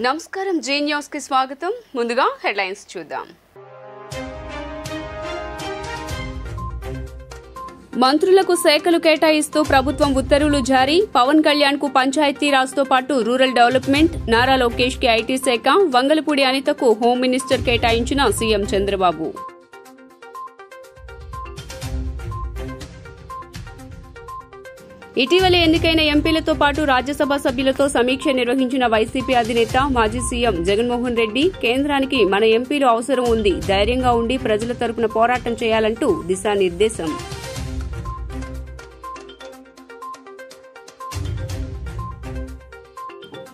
నమస్కారం G news కి స్వాగతం. ముందుగా హెడ్లైన్స్ చూద్దాం. మంత్రులకు శాఖలు కేటాయిస్తూ ప్రభుత్వం ఉత్తర్వులు జారీ. పవన్ కళ్యాణ్ కు పంచాయతీరాజ్ తో పాటు రూరల్ డెవలప్మెంట్, నారా లోకేష్ కి ఐటీ శాఖ, వంగలపూడి అనితకు హోం మినిస్టర్ కేటాయించిన సీఎం చంద్రబాబు. ఇటీవల ఎన్నికైన ఎంపీలతో పాటు రాజ్యసభ సభ్యులతో సమీక్ష నిర్వహించిన వైసీపీ అధినేత మాజీ సీఎం జగన్మోహన్ రెడ్డి కేంద్రానికి మన ఎంపీలు అవసరం ఉంది, ధైర్యంగా ఉండి ప్రజల తరపున పోరాటం చేయాలంటూ దిశానిర్దేశం.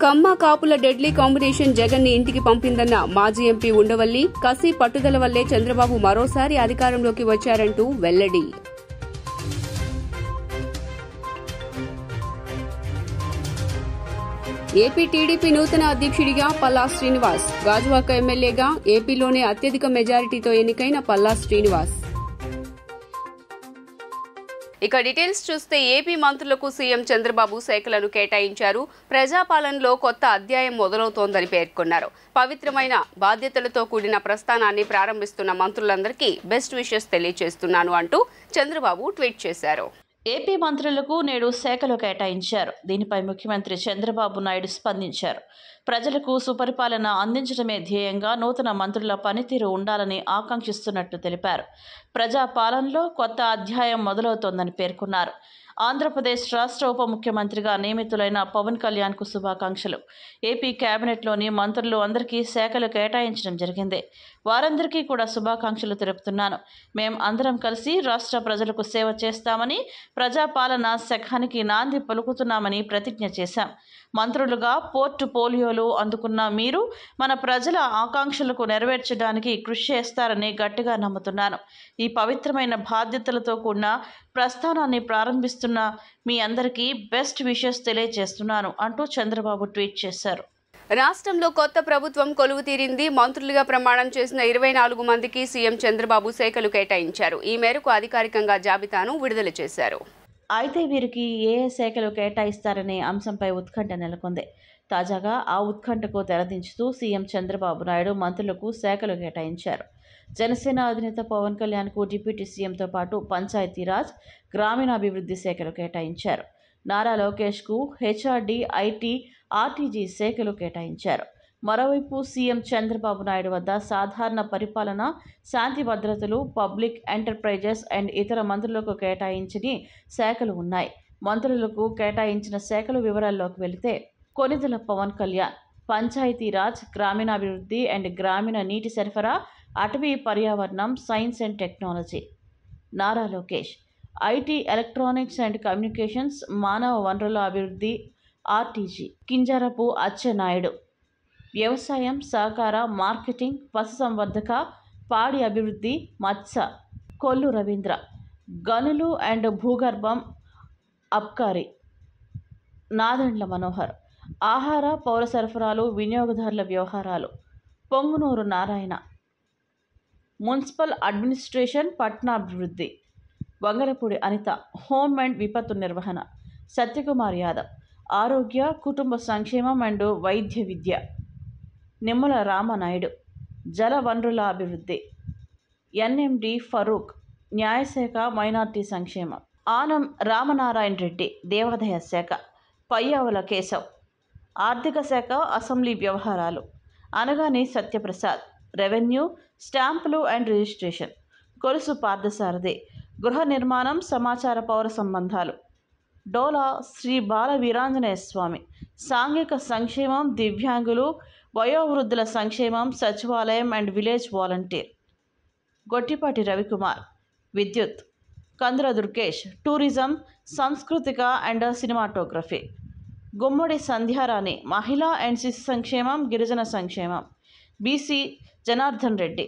కమ్మ కాపుల డెడ్లీ కాంబినేషన్ జగన్ ని ఇంటికి పంపిందన్న మాజీ ఎంపీ ఉండవల్లి, కసి పట్టుదల వల్లే చంద్రబాబు మరోసారి అధికారంలోకి వచ్చారంటూ వెల్లడి. ఏపీ టీడీపీ నూతన అధ్యక్షుడిగా పల్లా శ్రీనివాస్, గాజువాక ఎమ్మెల్యేగా ఏపీలోనే అత్యధిక మెజారిటీతో ఎన్నికైన పల్లా శ్రీనివాస్. ఇక డీటెయిల్స్ చూస్తే ఏపీ మంత్రులకు సీఎం చంద్రబాబు శాఖలను కేటాయించారు. ప్రజాపాలనలో కొత్త అధ్యాయం మొదలవుతోందని పేర్కొన్నారు. పవిత్రమైన బాధ్యతలతో కూడిన ప్రస్థానాన్ని ప్రారంభిస్తున్న మంత్రులందరికీ బెస్ట్ విషెస్ తెలియజేస్తున్నాను అంటూ చంద్రబాబు ట్వీట్ చేశారు. ఏపీ మంత్రులకు నేడు శాఖలు కేటాయించారు. దీనిపై ముఖ్యమంత్రి చంద్రబాబు నాయుడు స్పందించారు. ప్రజలకు సుపరిపాలన అందించడమే ధ్యేయంగా నూతన మంత్రుల పనితీరు ఉండాలని ఆకాంక్షిస్తున్నట్టు తెలిపారు. ప్రజాపాలనలో కొత్త అధ్యాయం మొదలవుతోందని పేర్కొన్నారు. ఆంధ్రప్రదేశ్ రాష్ట్ర ఉప ముఖ్యమంత్రిగా నియమితులైన పవన్ కళ్యాణ్కు శుభాకాంక్షలు. ఏపీ కేబినెట్లోని మంత్రులు అందరికీ శాఖలు కేటాయించడం జరిగింది. వారందరికీ కూడా శుభాకాంక్షలు తెలుపుతున్నాను. మేం అందరం కలిసి రాష్ట్ర ప్రజలకు సేవ చేస్తామని, ప్రజాపాలన శకానికి నాంది పలుకుతున్నామని ప్రతిజ్ఞ చేశాం. మంత్రులుగా పోర్టుఫోలియోలు అందుకున్న మీరు మన ప్రజల ఆకాంక్షలకు నెరవేర్చడానికి కృషి చేస్తారని గట్టిగా నమ్ముతున్నాను. ఈ పవిత్రమైన బాధ్యతలతో కూడిన ప్రస్థానాన్ని ప్రారంభిస్తున్న మీ అందరికీ బెస్ట్ విషెస్ తెలియజేస్తున్నాను అంటూ చంద్రబాబు ట్వీట్ చేశారు. రాష్ట్రంలో కొత్త ప్రభుత్వం కొలువు తీరింది. మంత్రులుగా ప్రమాణం చేసిన 24 మందికి సీఎం చంద్రబాబు శాఖలు కేటాయించారు. ఈ మేరకు అధికారికంగా జాబితాను విడుదల చేశారు. అయితే వీరికి ఏ శాఖలు కేటాయిస్తారనే అంశంపై ఉత్కంఠ నెలకొంది. తాజాగా ఆ ఉత్కంఠకు తెరదించుతూ సీఎం చంద్రబాబు నాయుడు మంత్రులకు శాఖలు కేటాయించారు. జనసేన అధినేత పవన్ కళ్యాణ్కు డిప్యూటీ సీఎంతో పాటు పంచాయతీరాజ్, గ్రామీణాభివృద్ధి శాఖలు కేటాయించారు. నారా లోకేష్కు హెచ్ఆర్డీ, ఐటీ, ఆర్టీజీ శాఖలు కేటాయించారు. మరోవైపు సీఎం చంద్రబాబు నాయుడు వద్ద సాధారణ పరిపాలన, శాంతి భద్రతలు, పబ్లిక్ ఎంటర్ప్రైజెస్ అండ్ ఇతర మంత్రులకు కేటాయించని శాఖలు ఉన్నాయి. మంత్రులకు కేటాయించిన శాఖల వివరాల్లోకి వెళితే కొనిదెల పవన్ కళ్యాణ్ పంచాయతీరాజ్, గ్రామీణాభివృద్ధి అండ్ గ్రామీణ నీటి సరఫరా, అటవీ పర్యావరణం, science and technology. Nara Lokesh IT, electronics and communications, మానవ వనరుల అభివృద్ధి, ఆర్టీజీ. కింజరపు అచ్చెన్నాయుడు వ్యవసాయం, సహకార, మార్కెటింగ్, పశుసంవర్ధక, పాడి అభివృద్ధి, మత్స్య. కొల్లు రవీంద్ర గనులు అండ్ భూగర్భం, అబ్కారీ. నాదెండ్ల మనోహర్ ఆహార, పౌర సరఫరాలు, వినియోగదారుల వ్యవహారాలు. పొంగునూరు నారాయణ మున్సిపల్ అడ్మినిస్ట్రేషన్, పట్టణాభివృద్ధి. వంగలపూడి అనిత హోమ్ అండ్ విపత్తు నిర్వహణ. సత్యకుమార్ యాదవ్ ఆరోగ్య, కుటుంబ సంక్షేమం అండ్ వైద్య విద్య. నిమ్మల రామనాయుడు జల వనరుల అభివృద్ధి. ఎన్ఎండి ఫరూక్ న్యాయశాఖ, మైనార్టీ సంక్షేమం. ఆనం రామనారాయణ రెడ్డి దేవాదాయ శాఖ. పయ్యావుల కేశవ్ ఆర్థిక శాఖ, అసెంబ్లీ వ్యవహారాలు. అనగాని సత్యప్రసాద్ రెవెన్యూ, స్టాంపులు అండ్ రిజిస్ట్రేషన్. కొలుసు పార్థసారథి గృహ నిర్మాణం, సమాచార, పౌర సంబంధాలు. డోలా శ్రీ బాల వీరాంజనేయ స్వామి సాంఘిక సంక్షేమం, దివ్యాంగులు, వయోవృద్ధుల సంక్షేమం, సచివాలయం and village volunteer. Gottipati Ravikumar విద్యుత్. కందుల దుర్గేష్ టూరిజం, సాంస్కృతిక అండ్ సినిమాటోగ్రఫీ. గుమ్మడి సంధ్యారాణి మహిళా అండ్ శిశు సంక్షేమం, గిరిజన సంక్షేమం. బీసీ జనార్దన్ రెడ్డి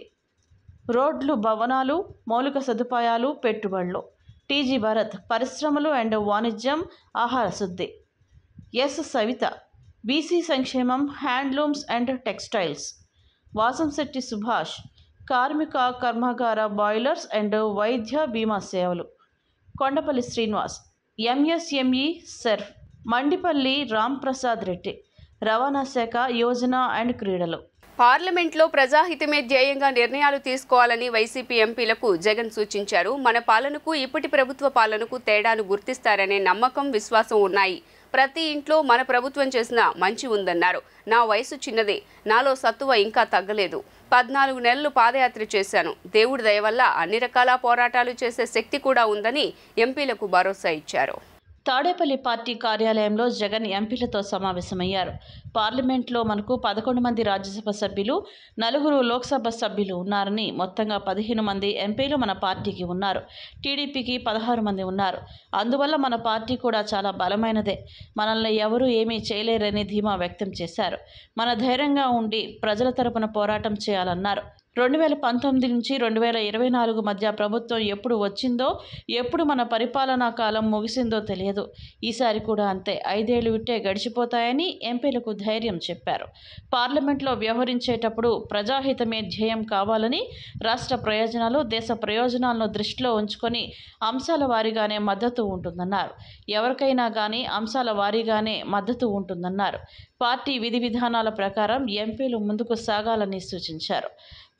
రోడ్లు, భవనాలు, మౌలిక సదుపాయాలు, పెట్టుబడులు. టీజీ భరత్ పరిశ్రమలు అండ్ వాణిజ్యం, ఆహార శుద్ధి. ఎస్ సవిత బీసీ సంక్షేమం, handlooms and textiles. Vasamsetti Subhash కార్మిక, కర్మాగార, బాయిలర్స్ అండ్ వైద్య బీమా సేవలు. కొండపల్లి శ్రీనివాస్ ఎంఎస్ఎంఈ సెర్ఫ్. మండిపల్లి రాంప్రసాద్ రెడ్డి రవాణా శాఖ, యోజన అండ్ క్రీడలు. పార్లమెంట్లో ప్రజాహితమే ధ్యేయంగా నిర్ణయాలు తీసుకోవాలని వైసీపీ ఎంపీలకు జగన్ సూచించారు. మన పాలనకు ఇప్పటి ప్రభుత్వ పాలనకు తేడాను గుర్తిస్తారనే నమ్మకం, విశ్వాసం ఉన్నాయి. ప్రతి ఇంట్లో మన ప్రభుత్వం చేసిన మంచి ఉందన్నారు. నా వయసు చిన్నదే, నాలో సత్తువ ఇంకా తగ్గలేదు. 14 నెలలు పాదయాత్ర చేశాను. దేవుడి దయ వల్ల అన్ని రకాల పోరాటాలు చేసే శక్తి కూడా ఉందని ఎంపీలకు భరోసా ఇచ్చారు. తాడేపల్లి పార్టీ కార్యాలయంలో జగన్ ఎంపీలతో సమావేశమయ్యారు. పార్లమెంట్లో మనకు 11 మంది రాజ్యసభ సభ్యులు, 4 లోక్సభ సభ్యులు ఉన్నారని, మొత్తంగా 15 మంది ఎంపీలు మన పార్టీకి ఉన్నారు. టీడీపీకి 16 మంది ఉన్నారు. అందువల్ల మన పార్టీ కూడా చాలా బలమైనదే. మనల్ని ఎవరూ ఏమీ చేయలేరని ధీమా వ్యక్తం చేశారు. మన ధైర్యంగా ఉండి ప్రజల తరపున పోరాటం చేయాలన్నారు. 2019 నుంచి 2024 మధ్య ప్రభుత్వం ఎప్పుడు వచ్చిందో, ఎప్పుడు మన పరిపాలనా కాలం ముగిసిందో తెలియదు. ఈసారి కూడా అంతే. 5 ఏళ్లు ఇట్టే గడిచిపోతాయని ఎంపీలకు ధైర్యం చెప్పారు. పార్లమెంట్లో వ్యవహరించేటప్పుడు ప్రజాహితమే ధ్యేయం కావాలని, రాష్ట్ర ప్రయోజనాలు, దేశ ప్రయోజనాలను దృష్టిలో ఉంచుకొని అంశాల వారీగానే మద్దతు ఉంటుందన్నారు. ఎవరికైనా కానీ అంశాల వారీగానే మద్దతు ఉంటుందన్నారు. పార్టీ విధి విధానాల ప్రకారం ఎంపీలు ముందుకు సాగాలని సూచించారు.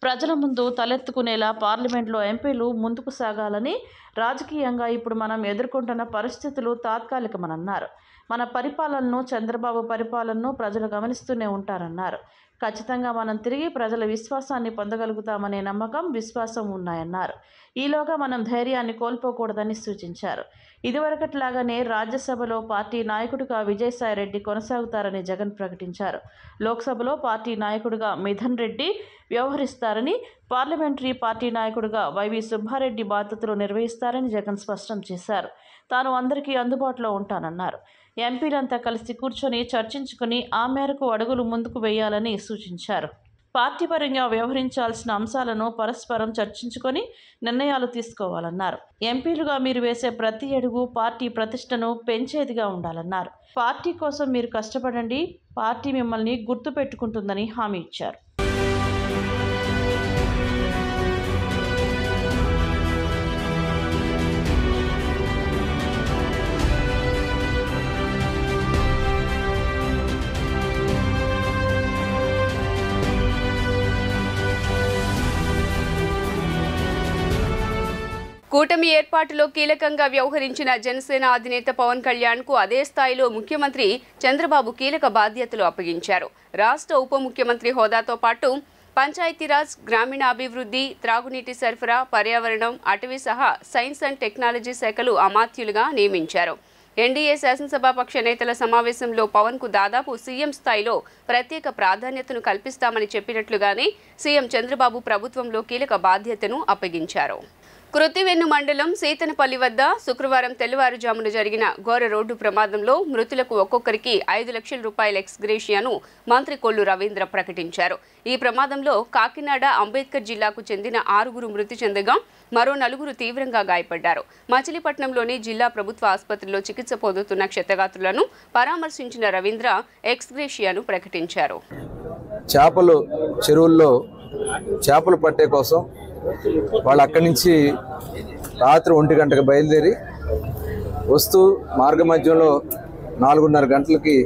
ప్రజల ముందు తలెత్తుకునేలా పార్లమెంట్లో ఎంపీలు ముందుకు సాగాలని, రాజకీయంగా ఇప్పుడు మనం ఎదుర్కొంటున్న పరిస్థితులు తాత్కాలికమన్నారు. మన పరిపాలనను, చంద్రబాబు పరిపాలనను ప్రజలు గమనిస్తూనే ఉంటారన్నారు. ఖచ్చితంగా మనం తిరిగి ప్రజల విశ్వాసాన్ని పొందగలుగుతామనే నమ్మకం, విశ్వాసం ఉన్నాయన్నారు. ఈలోగా మనం ధైర్యాన్ని కోల్పోకూడదని సూచించారు. ఇదివరకట్లాగానే రాజ్యసభలో పార్టీ నాయకుడిగా విజయసాయిరెడ్డి కొనసాగుతారని జగన్ ప్రకటించారు. లోక్సభలో పార్టీ నాయకుడిగా మిథన్ రెడ్డి వ్యవహరిస్తారని, పార్లమెంటరీ పార్టీ నాయకుడిగా వైవి సుబ్బారెడ్డి బాధ్యతలు నిర్వహిస్తారని జగన్ స్పష్టం చేశారు. తాను అందరికీ అందుబాటులో ఉంటానన్నారు. ఎంపీలంతా కలిసి కూర్చొని చర్చించుకుని ఆ మేరకు అడుగులు ముందుకు వేయాలని సూచించారు. పార్టీ పరంగా వ్యవహరించాల్సిన అంశాలను పరస్పరం చర్చించుకొని నిర్ణయాలు తీసుకోవాలన్నారు. ఎంపీలుగా మీరు వేసే ప్రతి అడుగు పార్టీ ప్రతిష్టను పెంచేదిగా ఉండాలన్నారు. పార్టీ కోసం మీరు కష్టపడండి, పార్టీ మిమ్మల్ని గుర్తుపెట్టుకుంటుందని హామీ ఇచ్చారు. కూటమి ఏర్పాటులో కీలకంగా వ్యవహరించిన జనసేన అధినేత పవన్ కళ్యాణ్కు అదే స్థాయిలో ముఖ్యమంత్రి చంద్రబాబు కీలక బాధ్యతలు అప్పగించారు. రాష్ట్ర ఉప ముఖ్యమంత్రి హోదాతో పాటు పంచాయతీరాజ్, గ్రామీణాభివృద్ధి, త్రాగునీటి సరఫరా, పర్యావరణం, అటవీ సహా సైన్స్ అండ్ టెక్నాలజీ శాఖలు అమాత్యులుగా నియమించారు. ఎన్డీఏ శాసనసభాపక్ష నేతల సమావేశంలో పవన్కు దాదాపు సీఎం స్థాయిలో ప్రత్యేక ప్రాధాన్యతను కల్పిస్తామని చెప్పినట్లుగానే సీఎం చంద్రబాబు ప్రభుత్వంలో కీలక బాధ్యతను అప్పగించారు. కృత్తివెన్ను మండలం సీతనపల్లి వద్ద శుక్రవారం తెల్లవారుజామున జరిగిన ఘోర రోడ్డు ప్రమాదంలో మృతులకు ఒక్కొక్కరికి 5 లక్షల రూపాయల ఎక్స్గ్రేషియాను మంత్రి కొల్లు రవీంద్ర ప్రకటించారు. ఈ ప్రమాదంలో కాకినాడ, అంబేద్కర్ జిల్లాకు చెందిన 6 మృతి చెందగా మరో 4 తీవ్రంగా గాయపడ్డారు. మచిలీపట్నంలోని జిల్లా ప్రభుత్వ ఆసుపత్రిలో చికిత్స పొందుతున్న క్షతగాత్రులను పరామర్శించిన రవీంద్ర ఎక్స్గ్రేషియాను ప్రకటించారు. చేపలు చెరువుల్లో చేపలు పట్టే కోసం వాళ్ళు అక్కడి నుంచి రాత్రి 1 గంటకు బయలుదేరి వస్తూ మార్గ మధ్యంలో 4:30 గంటలకి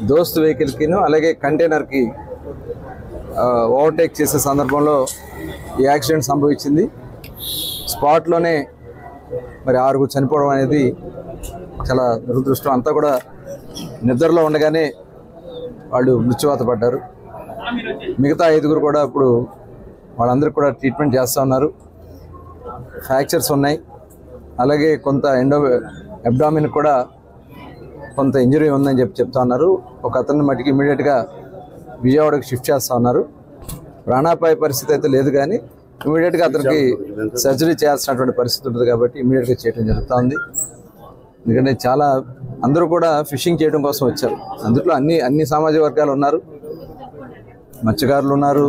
దోస్తు వెహికల్కి అలాగే కంటైనర్కి ఓవర్టేక్ చేసే సందర్భంలో ఈ యాక్సిడెంట్ సంభవించింది. స్పాట్లోనే మరి 6 చనిపోవడం అనేది చాలా దురదృష్టం. అంతా కూడా నిద్రలో ఉండగానే వాళ్ళు మృత్యువాత పడ్డారు. మిగతా 5 కూడా ఇప్పుడు వాళ్ళందరికీ కూడా ట్రీట్మెంట్ చేస్తూ ఉన్నారు. ఫ్రాక్చర్స్ ఉన్నాయి. అలాగే కొంత అబ్డామిన్ కూడా కొంత ఇంజరీ ఉందని చెప్తా ఉన్నారు. ఒక అతన్ని మటుకు ఇమీడియట్గా విజయవాడకి షిఫ్ట్ చేస్తూ ఉన్నారు. ప్రాణాపాయ పరిస్థితి అయితే లేదు, కానీ ఇమీడియట్గా అతనికి సర్జరీ చేయాల్సినటువంటి పరిస్థితి ఉంటుంది కాబట్టి ఇమీడియట్గా చేయడం జరుగుతూ ఉంది. ఎందుకంటే చాలా అందరూ కూడా ఫిషింగ్ చేయడం కోసం వచ్చారు. అందులో అన్ని సామాజిక వర్గాలు ఉన్నారు. మత్స్యకారులు ఉన్నారు,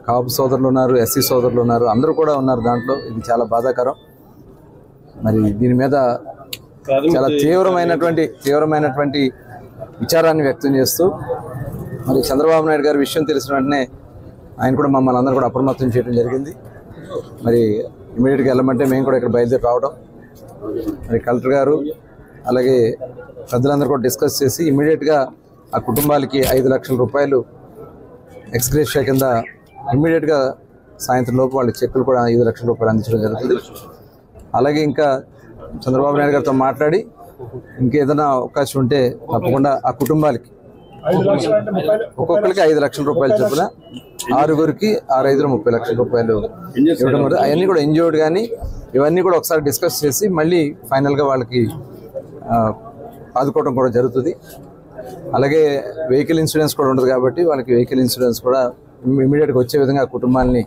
కాపు సోదరులు ఉన్నారు, ఎస్సీ సోదరులు ఉన్నారు, అందరూ కూడా ఉన్నారు దాంట్లో. ఇది చాలా బాధాకరం. మరి దీని మీద చాలా తీవ్రమైనటువంటి విచారాన్ని వ్యక్తం చేస్తూ మరి చంద్రబాబు నాయుడు గారి విషయం తెలిసిన వెంటనే ఆయన కూడా మమ్మల్ని అందరూ కూడా అప్రమత్తం చేయడం జరిగింది. మరి ఇమీడియట్గా వెళ్ళమంటే మేము కూడా ఇక్కడ బయలుదేరి రావడం, మరి కలెక్టర్ గారు అలాగే పెద్దలందరూ కూడా డిస్కస్ చేసి ఇమీడియట్గా ఆ కుటుంబాలకి 5 లక్షల రూపాయలు ఎక్స్గ్రేషియా కింద ఇమీడియట్గా సాయంత్రం లోపు వాళ్ళ చెక్కులు కూడా 5 లక్షల రూపాయలు అందించడం జరుగుతుంది. అలాగే ఇంకా చంద్రబాబు నాయుడు గారితో మాట్లాడి ఇంకేదైనా అవకాశం ఉంటే తప్పకుండా ఆ కుటుంబాలకి ఒక్కొక్కరికి 5 లక్షల రూపాయలు చొప్పున 6గురికి 6×5 30 లక్షల రూపాయలు ఇవ్వడం. అవన్నీ కూడా ఇంజోర్డ్ కానీ ఇవన్నీ కూడా ఒకసారి డిస్కస్ చేసి మళ్ళీ ఫైనల్గా వాళ్ళకి ఆదుకోవడం కూడా జరుగుతుంది. అలాగే వెహికల్ ఇన్సూరెన్స్ కూడా ఉంటుంది కాబట్టి వాళ్ళకి వెహికల్ ఇన్సూరెన్స్ కూడా ఇమీడియట్గా వచ్చే విధంగా కుటుంబాన్ని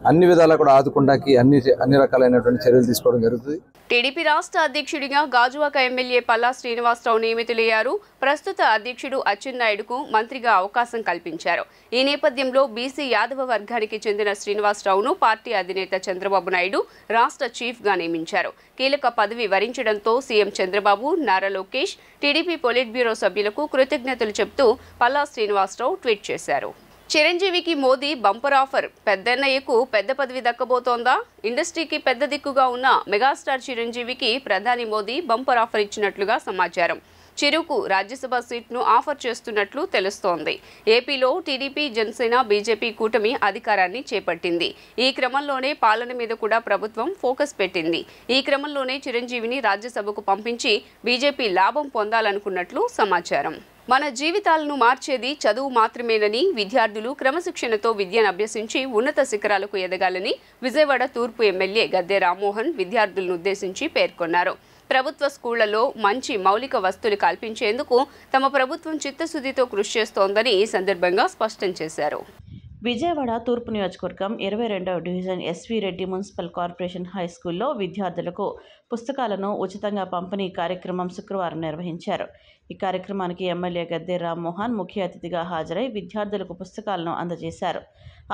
అన్ని విధాలా కూడా ఆదుకోవడానికి అన్ని రకాలైనటువంటి చర్యలు తీసుకోవడం జరుగుతుంది. టీడీపీ రాష్ట్ర అధ్యక్షుడిగా గాజువాక ఎమ్మెల్యే పల్లా శ్రీనివాసరావు నియమితులయ్యారు. ప్రస్తుత అధ్యక్షుడు అచ్చెన్నాయుడుకు మంత్రిగా అవకాశం కల్పించారు. ఈ నేపథ్యంలో బీసీ యాదవ వర్గానికి చెందిన శ్రీనివాసరావును పార్టీ అధినేత చంద్రబాబు నాయుడు రాష్ట్ర చీఫ్గా నియమించారు. కీలక పదవి వరించడంతో CM Chandrababu, Nara Lokesh, TDP politburo సభ్యులకు కృతజ్ఞతలు చెబుతూ పల్లా శ్రీనివాసరావు ట్వీట్ చేశారు. చిరంజీవికి మోదీ బంపర్ ఆఫర్. పెద్దన్నయ్యకు పెద్ద పదవి దక్కబోతోందా? ఇండస్ట్రీకి పెద్ద దిక్కుగా ఉన్న మెగాస్టార్ చిరంజీవికి ప్రధాని మోదీ బంపర్ ఆఫర్ ఇచ్చినట్లుగా సమాచారం. చిరుకు రాజ్యసభ సీట్ను ఆఫర్ చేస్తున్నట్లు తెలుస్తోంది. ఏపీలో టీడీపీ, జనసేన, బీజేపీ కూటమి అధికారాన్ని చేపట్టింది. ఈ క్రమంలోనే పాలన మీద కూడా ప్రభుత్వం ఫోకస్ పెట్టింది. ఈ క్రమంలోనే చిరంజీవిని రాజ్యసభకు పంపించి బీజేపీ లాభం పొందాలనుకున్నట్లు సమాచారం. మన జీవితాలను మార్చేది చదువు మాత్రమేనని, విద్యార్థులు క్రమశిక్షణతో విద్యను అభ్యసించి ఉన్నత శిఖరాలకు ఎదగాలని విజయవాడ తూర్పు ఎమ్మెల్యే గద్దె రామ్మోహన్ విద్యార్థులను ఉద్దేశించి పేర్కొన్నారు. ప్రభుత్వ స్కూళ్లలో మంచి మౌలిక వస్తువులు కల్పించేందుకు తమ ప్రభుత్వం చిత్తశుద్ధితో కృషి చేస్తోందని ఈ సందర్భంగా స్పష్టం చేశారు. విజయవాడ తూర్పు నియోజకవర్గం 22వ division SV Reddy municipal corporation high స్కూల్లో విద్యార్థులకు పుస్తకాలను ఉచితంగా పంపిణీ కార్యక్రమం శుక్రవారం నిర్వహించారు. ఈ కార్యక్రమానికి ఎమ్మెల్యే గద్దె రామ్మోహన్ ముఖ్య అతిథిగా హాజరై విద్యార్థులకు పుస్తకాలను అందజేశారు.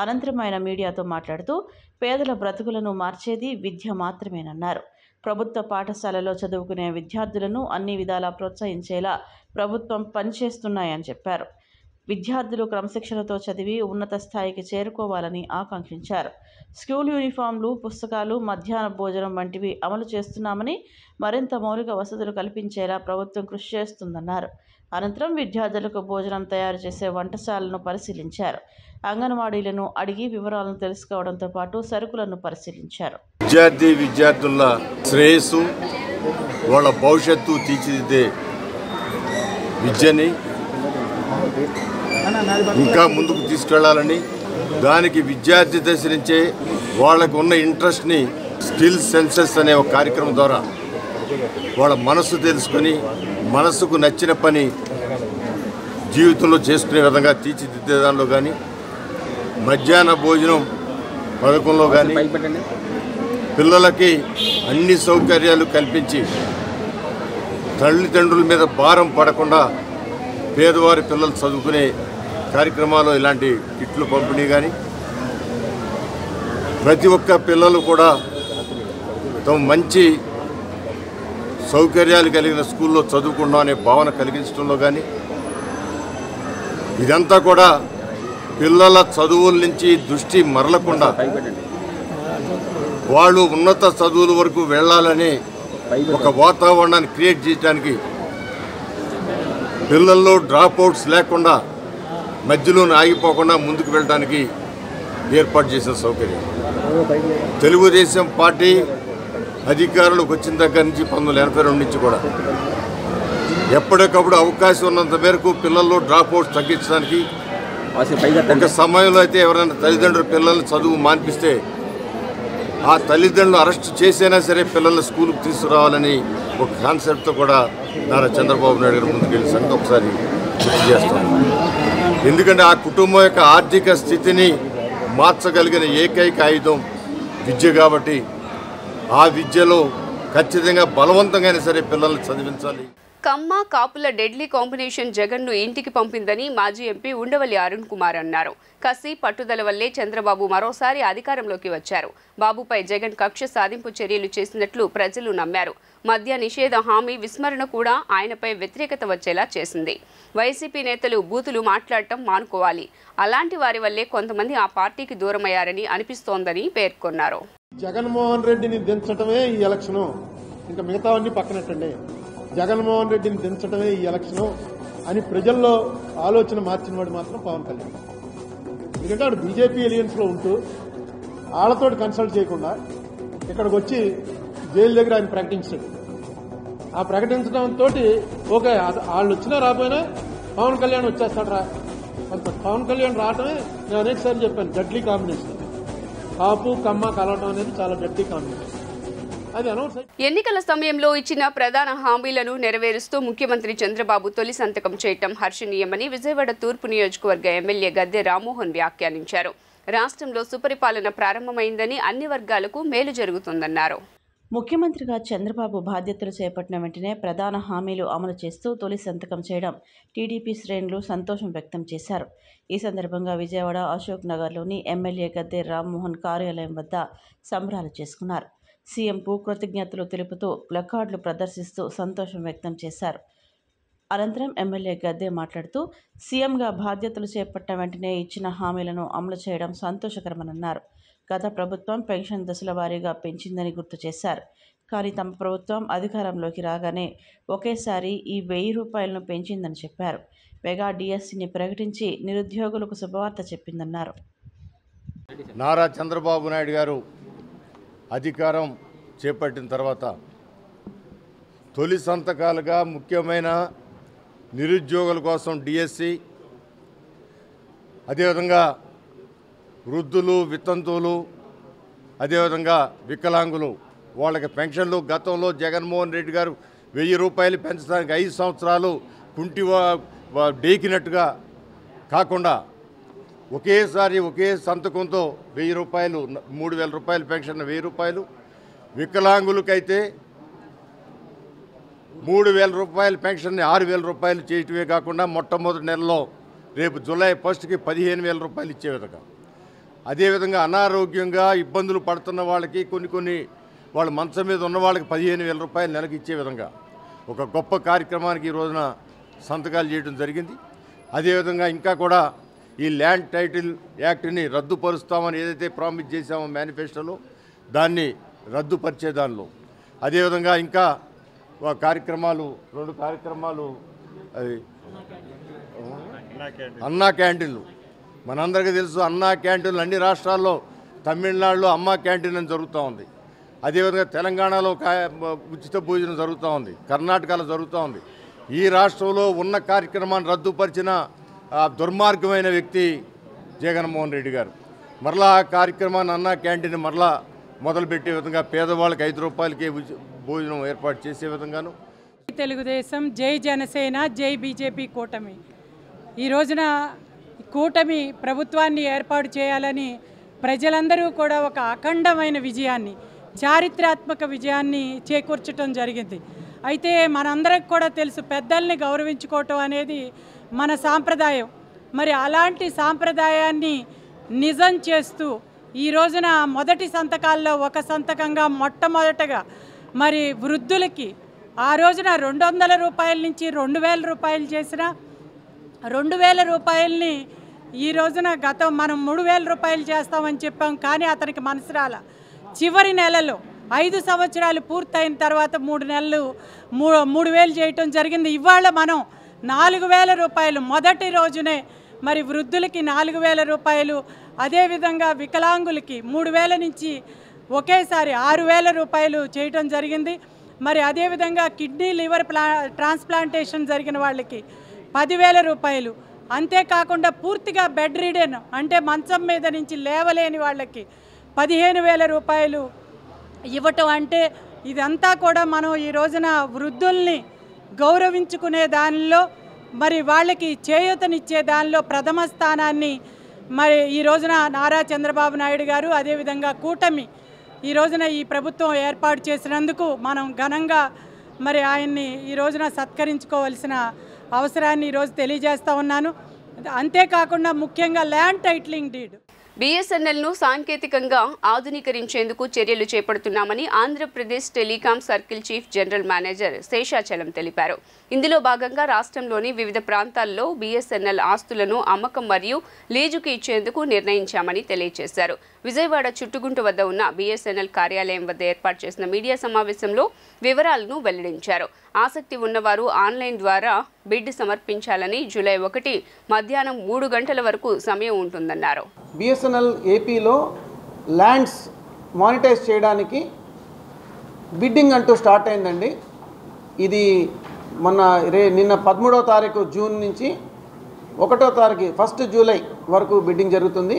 అనంతరం ఆయన మీడియాతో మాట్లాడుతూ పేదల బ్రతుకులను మార్చేది విద్య మాత్రమేనన్నారు. ప్రభుత్వ పాఠశాలలో చదువుకునే విద్యార్థులను అన్ని విధాలా ప్రోత్సహించేలా ప్రభుత్వం పనిచేస్తున్నాయని చెప్పారు. విద్యార్థులు క్రమశిక్షణతో చదివి ఉన్నత స్థాయికి చేరుకోవాలని ఆకాంక్షించారు. స్కూల్ యూనిఫామ్లు, పుస్తకాలు, మధ్యాహ్న భోజనం వంటివి అమలు చేస్తున్నామని, మరింత మౌలిక వసతులు కల్పించేలా ప్రభుత్వం కృషి చేస్తుందన్నారు. అనంతరం విద్యార్థులకు భోజనం తయారు చేసే వంటశాలను పరిశీలించారు. అంగన్వాడీలను అడిగి వివరాలను తెలుసుకోవడంతో పాటు సరుకులను పరిశీలించారు. విద్యార్థుల శ్రేయస్సు, వాళ్ళ భవిష్యత్తు తీర్చిదిద్దే విద్యని ఇంకా ముందుకు తీసుకెళ్లాలని, దానికి విద్యార్థి దశ నుంచే వాళ్ళకు ఉన్న ఇంట్రెస్ట్ని స్కిల్ సెన్సెస్ అనే ఒక కార్యక్రమం ద్వారా వాళ్ళ మనసు తెలుసుకొని మనసుకు నచ్చిన పని జీవితంలో చేసుకునే విధంగా తీర్చిదిద్దే దానిలో కానీ, మధ్యాహ్న భోజనం పథకంలో కానీ పిల్లలకి అన్ని సౌకర్యాలు కల్పించి తల్లిదండ్రుల మీద భారం పడకుండా పేదవారి పిల్లలు చదువుకునే కార్యక్రమాలు, ఇలాంటి కిట్లు పంపిణీ కానీ, ప్రతి ఒక్క పిల్లలు కూడా తమ మంచి సౌకర్యాలు కలిగిన స్కూల్లో చదువుకున్నాం అనే భావన కలిగించడంలో కానీ, ఇదంతా కూడా పిల్లల చదువుల నుంచి దృష్టి మరలకుండా వాళ్ళు ఉన్నత చదువుల వరకు వెళ్ళాలనే ఒక వాతావరణాన్ని క్రియేట్ చేయడానికి, పిల్లల్లో డ్రాప్ అవుట్స్ లేకుండా మధ్యలోనే ఆగిపోకుండా ముందుకు వెళ్ళడానికి ఏర్పాటు చేసిన సౌకర్యం. తెలుగుదేశం పార్టీ అధికారులకు వచ్చిన దగ్గర నుంచి 1982 నుంచి కూడా ఎప్పటికప్పుడు అవకాశం ఉన్నంత మేరకు పిల్లల్లో డ్రాప్ అవుట్స్ తగ్గించడానికి, ఒక సమయంలో అయితే ఎవరైనా తల్లిదండ్రులు పిల్లల్ని చదువు మాన్పిస్తే ఆ తల్లిదండ్రులు అరెస్ట్ చేసైనా సరే పిల్లల్ని స్కూల్కి తీసుకురావాలని ఒక కాన్సెప్ట్తో కూడా నారా చంద్రబాబు నాయుడు గారు ముందుకెళ్ళిన సంగతి ఒకసారి గుర్తు చేస్తాం. ఎందుకంటే ఆ కుటుంబం యొక్క ఆర్థిక స్థితిని మార్చగలిగిన ఏకైక ఆయుధం విద్య కాబట్టి ఆ విద్యలో ఖచ్చితంగా బలవంతంగా సరే పిల్లల్ని చదివించాలి. కమ్మ కాపుల డెడ్లీ కాంబినేషన్ జగన్ను ఇంటికి పంపిందని మాజీ ఎంపీ ఉండవల్లి అరుణ్ కుమార్ అన్నారు. కసి పట్టుదల వల్లే చంద్రబాబు మరోసారి అధికారంలోకి వచ్చారు. బాబుపై జగన్ కక్ష సాధింపు చర్యలు చేసినట్లు ప్రజలు నమ్మారు. మద్య నిషేధ హామీ విస్మరణ కూడా ఆయనపై వ్యతిరేకత వచ్చేలా చేసింది. వైసీపీ నేతలు బూతులు మాట్లాడటం మానుకోవాలి. అలాంటి వారి వల్లే కొంతమంది ఆ పార్టీకి దూరమయ్యారని అనిపిస్తోందని పేర్కొన్నారు. జగన్మోహన్ రెడ్డిని దించడమే ఈ ఎలక్షను, ఇంకా మిగతావన్నీ పక్కనట్టండి. జగన్మోహన్ రెడ్డిని దించడమే ఈ ఎలక్షన్ అని ప్రజల్లో ఆలోచన మార్చిన వాడు మాత్రం పవన్ కళ్యాణ్. ఎందుకంటే ఆడు బీజేపీ ఎలియన్స్ లో ఉంటూ వాళ్ళతో కన్సల్ట్ చేయకుండా ఇక్కడికి వచ్చి జైలు దగ్గర ఆయన ప్రకటించాడు. ఆ ప్రకటించడంతో ఓకే వాళ్ళు వచ్చినా రాపోయినా పవన్ కళ్యాణ్ వచ్చేస్తాడు రా. పవన్ కళ్యాణ్ రావటమే నేను అనేకసార్లు చెప్పాను, డెడ్లీ కాంబినేషన్. కాపు కమ్మ కలవటం అనేది చాలా డెడ్లీ కాంబినేషన్. ఎన్నికల సమయంలో ఇచ్చిన ప్రధాన హామీలను నెరవేరుస్తూ ముఖ్యమంత్రి చంద్రబాబు తొలి సంతకం చేయటం హర్షణీయమని విజయవాడ తూర్పు నియోజకవర్గ ఎమ్మెల్యే గద్దె రామ్మోహన్ వ్యాఖ్యానించారు. రాష్ట్రంలో సుపరిపాలన ప్రారంభమైందని, అన్ని వర్గాలకు మేలు జరుగుతుందన్నారు. ముఖ్యమంత్రిగా చంద్రబాబు బాధ్యతలు చేపట్టిన వెంటనే ప్రధాన హామీలు అమలు చేస్తూ తొలి సంతకం చేయడం టీడీపీ శ్రేణులు సంతోషం వ్యక్తం చేశారు. ఈ సందర్భంగా విజయవాడ అశోక్ నగర్లోని ఎమ్మెల్యే గద్దె రామ్మోహన్ కార్యాలయం వద్ద సంబరాలు చేసుకున్నారు. సీఎంకు కృతజ్ఞతలు తెలుపుతూ ప్లకార్డులు ప్రదర్శిస్తూ సంతోషం వ్యక్తం చేశారు. అనంతరం ఎమ్మెల్యే గద్దె మాట్లాడుతూ సీఎంగా బాధ్యతలు చేపట్టిన వెంటనే ఇచ్చిన హామీలను అమలు చేయడం సంతోషకరమన్నారు. గత ప్రభుత్వం పెన్షన్ దశల వారీగా పెంచిందని గుర్తు చేశారు. కానీ తమ ప్రభుత్వం అధికారంలోకి రాగానే ఒకేసారి ఈ 1000 రూపాయలను పెంచిందని చెప్పారు. మెగా డిఎస్సిని ప్రకటించి నిరుద్యోగులకు శుభవార్త చెప్పిందన్నారు. నారా చంద్రబాబు నాయుడు గారు అధికారం చేపట్టిన తర్వాత తొలి సంతకాలుగా ముఖ్యమైన నిరుద్యోగుల కోసం డిఎస్సి, అదేవిధంగా వృద్ధులు, వితంతువులు, అదేవిధంగా వికలాంగులు వాళ్ళకి పెన్షన్లు గతంలో జగన్మోహన్ రెడ్డి గారు 1000 రూపాయలు పెంచడానికి 5 సంవత్సరాలు కుంటి డేకినట్టుగా కాకుండా ఒకేసారి ఒకే సంతకంతో 1000 రూపాయలు, 3000 రూపాయల పెన్షన్ 1000 రూపాయలు, వికలాంగులకైతే 3000 రూపాయల పెన్షన్ని 6000 రూపాయలు చేయటమే కాకుండా మొట్టమొదటి నెలలో రేపు జూలై 1కి 15000 రూపాయలు ఇచ్చే విధంగా, అదేవిధంగా అనారోగ్యంగా ఇబ్బందులు పడుతున్న వాళ్ళకి కొన్ని వాళ్ళ మంచం మీద ఉన్న వాళ్ళకి 15000 రూపాయలు నెలకు ఇచ్చే విధంగా ఒక గొప్ప కార్యక్రమానికి ఈ రోజున సంతకాలు చేయడం జరిగింది. అదేవిధంగా ఇంకా కూడా ఈ ల్యాండ్ టైటిల్ యాక్ట్ని రద్దుపరుస్తామని ఏదైతే ప్రామిస్ చేశామో మేనిఫెస్టోలో దాన్ని రద్దుపరిచే దానిలో, అదేవిధంగా ఇంకా కార్యక్రమాలు 2 కార్యక్రమాలు, అది అన్నా క్యాంటీన్లు. మనందరికీ తెలుసు అన్నా క్యాంటీన్లు అన్ని రాష్ట్రాల్లో, తమిళనాడులో అమ్మా క్యాంటీన్ అని జరుగుతూ ఉంది. అదేవిధంగా తెలంగాణలో ఉచిత భోజనం జరుగుతూ ఉంది, కర్ణాటకలో జరుగుతూ ఉంది. ఈ రాష్ట్రంలో ఉన్న కార్యక్రమాన్ని రద్దుపరిచిన దుర్మార్గమైన వ్యక్తి జగన్మోహన్ రెడ్డి గారు. మరలా ఆ కార్యక్రమాన్ని అన్నా క్యాంటీన్ మరలా మొదలుపెట్టే విధంగా పేదవాళ్ళకి 5 రూపాయలకే భోజనం ఏర్పాటు చేసే విధంగాను. తెలుగుదేశం, జై జనసేన, జై బీజేపీ కూటమి. ఈ రోజున కూటమి ప్రభుత్వాన్ని ఏర్పాటు చేయాలని ప్రజలందరూ కూడా ఒక అఖండమైన విజయాన్ని, చారిత్రాత్మక విజయాన్ని చేకూర్చడం జరిగింది. అయితే మనందరికి కూడా తెలుసు, పెద్దల్ని గౌరవించుకోవటం అనేది మన సాంప్రదాయం. మరి అలాంటి సాంప్రదాయాన్ని నిజం చేస్తూ ఈ రోజున మొదటి సంతకాల్లో ఒక సంతకంగా మొట్టమొదటగా మరి వృద్ధులకి ఆ రోజున 200 రూపాయల నుంచి 2000 రూపాయలు చేసిన 2000 రూపాయలని ఈ రోజున గతం మనం 3000 రూపాయలు చేస్తామని చెప్పాం. కానీ అతనికి మనసు రాల. చివరి నెలలో 5 సంవత్సరాలు పూర్తయిన తర్వాత 3 నెలలు 3000 చేయటం జరిగింది. ఇవాళ మనం 4000 రూపాయలు మొదటి రోజునే మరి వృద్ధులకి 4000 రూపాయలు, అదేవిధంగా వికలాంగులకి 3000 నుంచి ఒకేసారి 6000 రూపాయలు చేయటం జరిగింది. మరి అదేవిధంగా కిడ్నీ లివర్ ట్రాన్స్ప్లాంటేషన్ జరిగిన వాళ్ళకి 10,000 రూపాయలు, అంతేకాకుండా పూర్తిగా బెడ్ రిడెన్ అంటే మంచం మీద నుంచి లేవలేని వాళ్ళకి 15,000 రూపాయలు ఇవ్వటం. అంటే ఇదంతా కూడా మనం ఈ రోజున వృద్ధుల్ని గౌరవించుకునే దానిలో, మరి వాళ్ళకి చేయూతనిచ్చే దానిలో ప్రథమ స్థానాన్ని మరి ఈ రోజున నారా చంద్రబాబు నాయుడు గారు, అదేవిధంగా కూటమి ఈ రోజున ఈ ప్రభుత్వం ఏర్పాటు చేసినందుకు మనం ఘనంగా మరి ఆయన్ని ఈ రోజున సత్కరించుకోవాల్సిన అవసరాన్ని ఈరోజు తెలియజేస్తూ ఉన్నాను. అంతేకాకుండా ముఖ్యంగా ల్యాండ్ టైటిలింగ్ డీడ్, బీఎస్ఎన్ఎల్ను సాంకేతికంగా ఆధునీకరించేందుకు చర్యలు చేపడుతున్నామని Andhra Pradesh telecom circle chief general manager Seshachalam తెలిపారు. ఇందులో భాగంగా రాష్ట్రంలోని వివిధ ప్రాంతాల్లో బీఎస్ఎన్ఎల్ ఆస్తులను అమ్మకం మరియు లీజుకు ఇచ్చేందుకు నిర్ణయించామని తెలియజేశారు. విజయవాడ చుట్టుగుంట వద్ద ఉన్న BSNL కార్యాలయం వద్ద ఏర్పాటు చేసిన మీడియా సమావేశంలో వివరాలను వెల్లడించారు. ఆసక్తి ఉన్నవారు ఆన్లైన్ ద్వారా బిడ్ సమర్పించాలని జూలై 1 మధ్యాహ్నం 3 గంటల వరకు సమయం ఉంటుందన్నారు. BSNL ఏపీలో ల్యాండ్స్ మానిటైజ్ చేయడానికి బిడ్డింగ్ అంటూ స్టార్ట్ అయిందండి. ఇది నిన్న 13వ తారీఖు జూన్ నుంచి 1వ తారీఖు 1 జూలై వరకు బిడ్డింగ్ జరుగుతుంది.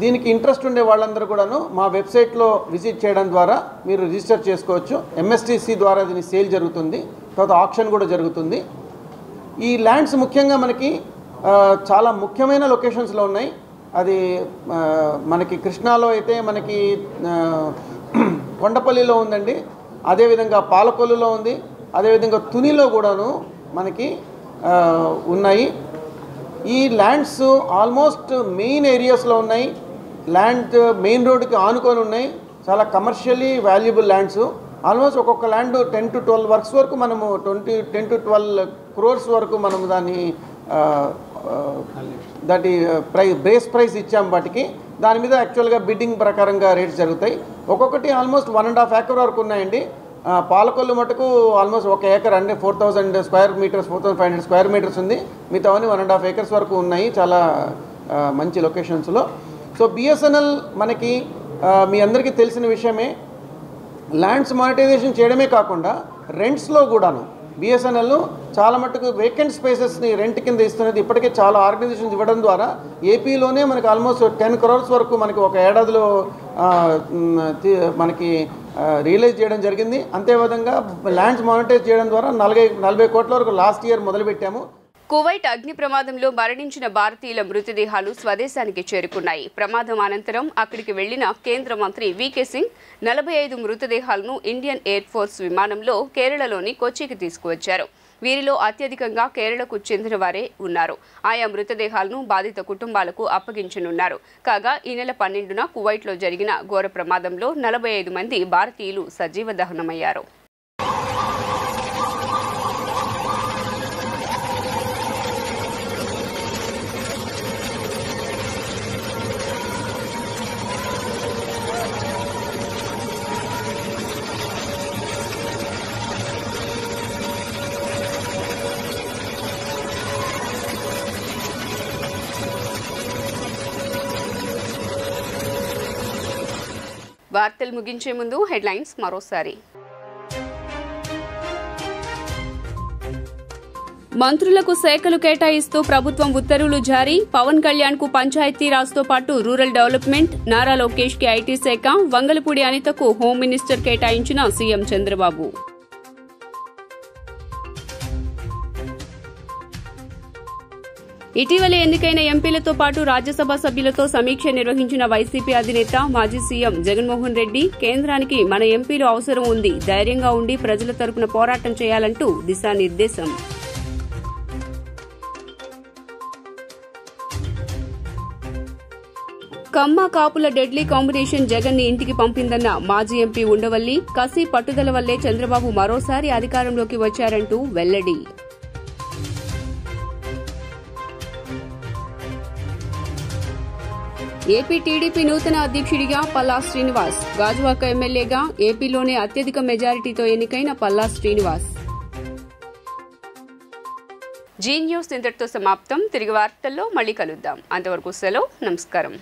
దీనికి ఇంట్రెస్ట్ ఉండే వాళ్ళందరూ కూడాను మా వెబ్సైట్లో విజిట్ చేయడం ద్వారా మీరు రిజిస్టర్ చేసుకోవచ్చు. MSTC ద్వారా దీని సేల్ జరుగుతుంది, తర్వాత ఆక్షన్ కూడా జరుగుతుంది. ఈ ల్యాండ్స్ ముఖ్యంగా మనకి చాలా ముఖ్యమైన లొకేషన్స్లో ఉన్నాయి. అది మనకి కృష్ణాలో అయితే మనకి కొండపల్లిలో ఉందండి, అదేవిధంగా పాలకొల్లులో ఉంది, అదేవిధంగా తునిలో కూడాను మనకి ఉన్నాయి. ఈ ల్యాండ్స్ ఆల్మోస్ట్ మెయిన్ ఏరియాస్లో ఉన్నాయి. ల్యాండ్ మెయిన్ రోడ్డుకి ఆనుకొని ఉన్నాయి. చాలా కమర్షియలీ వాల్యుబుల్ ల్యాండ్స్. ఆల్మోస్ట్ ఒక్కొక్క ల్యాండ్ 10 to 12 వర్క్స్ వరకు మనము 10 to 12 crores వరకు మనము దాటి బేస్ ప్రైస్ ఇచ్చాము వాటికి. దాని మీద యాక్చువల్గా బిడ్డింగ్ ప్రకారంగా రేట్స్ జరుగుతాయి. ఒక్కొక్కటి ఆల్మోస్ట్ 1.5 acre వరకు ఉన్నాయండి. పాలకొల్లు మటుకు ఆల్మోస్ట్ 1 acre అంటే 4,000 square meters 4,500 square meters ఉంది. మిగతావన్నీ 1.5 acres వరకు ఉన్నాయి చాలా మంచి లొకేషన్స్లో. సో BSNL మనకి మీ అందరికీ తెలిసిన విషయమే, ల్యాండ్స్ మానిటైజేషన్ చేయడమే కాకుండా రెంట్స్లో కూడాను BSNL చాలా మట్టుకు వేకెంట్ స్పేసెస్ని రెంట్ కింద ఇస్తున్నది. ఇప్పటికే చాలా ఆర్గనైజేషన్స్ ఇవ్వడం ద్వారా ఏపీలోనే మనకి ఆల్మోస్ట్ 10 crores వరకు మనకి ఒక ఏడాదిలో మనకి రియలైజ్ చేయడం జరిగింది. అంతేవిధంగా ల్యాండ్స్ మానిటైజ్ చేయడం ద్వారా 40 కోట్ల వరకు లాస్ట్ ఇయర్ మొదలుపెట్టాము. కువైట్ అగ్ని ప్రమాదంలో మరణించిన భారతీయుల మృతదేహాలు స్వదేశానికి చేరుకున్నాయి. ప్రమాదం అనంతరం అక్కడికి వెళ్లిన కేంద్ర మంత్రి VK సింగ్ 45 మృతదేహాలను ఇండియన్ ఎయిర్ ఫోర్స్ విమానంలో కేరళలోని కొచ్చికి తీసుకువచ్చారు. వీరిలో అత్యధికంగా కేరళకు చెందిన వారే ఉన్నారు. ఆయా మృతదేహాలను బాధిత కుటుంబాలకు అప్పగించనున్నారు. కాగా ఈ నెల 12న కువైట్లో జరిగిన ఘోర ప్రమాదంలో 45 మంది భారతీయులు సజీవ దహనమయ్యారు. వార్తలు ముగించే ముందు హెడ్లైన్స్ మరోసారి. మంత్రులకు శాఖలు కేటాయిస్తూ ప్రభుత్వం ఉత్తర్వులు జారీ. పవన్ కళ్యాణ్ కు పంచాయతీరాజ్తో పాటు రూరల్ డెవలప్మెంట్, నారా లోకేష్ కి IT శాఖ, వంగలపూడి అనితకు హోమ్ మినిస్టర్ కేటాయించిన సీఎం చంద్రబాబు. ఇటీవల ఎన్నికైన ఎంపీలతో పాటు రాజ్యసభ సభ్యులతో సమీక్ష నిర్వహించిన వైసీపీ అధినేత మాజీ సీఎం జగన్మోహన్ రెడ్డి కేంద్రానికి మన ఎంపీలు అవసరం ఉంది, ధైర్యంగా ఉండి ప్రజల తరపున పోరాటం చేయాలంటూ దిశానిర్దేశం. కమ్మ కాపుల డెడ్లీ కాంబినేషన్ జగన్ ని ఇంటికి పంపిందన్న మాజీ ఎంపీ ఉండవల్లి, కసి పట్టుదల వల్లే చంద్రబాబు మరోసారి అధికారంలోకి వచ్చారంటూ వెల్లడి. ఏపీ టీడీపీ నూతన అధ్యక్షుడిగా పల్లా శ్రీనివాస్, గాజువాక ఎమ్మెల్యేగా ఏపీలోనే అత్యధిక మెజారిటీతో ఎన్నికైన పల్లా శ్రీనివాస్. జీ న్యూస్ ఇంతటితో సమాప్తం. తిరిగి వార్తల్లో మళ్లీ కలుద్దాం. అంతవరకు సెలవు. నమస్కారం.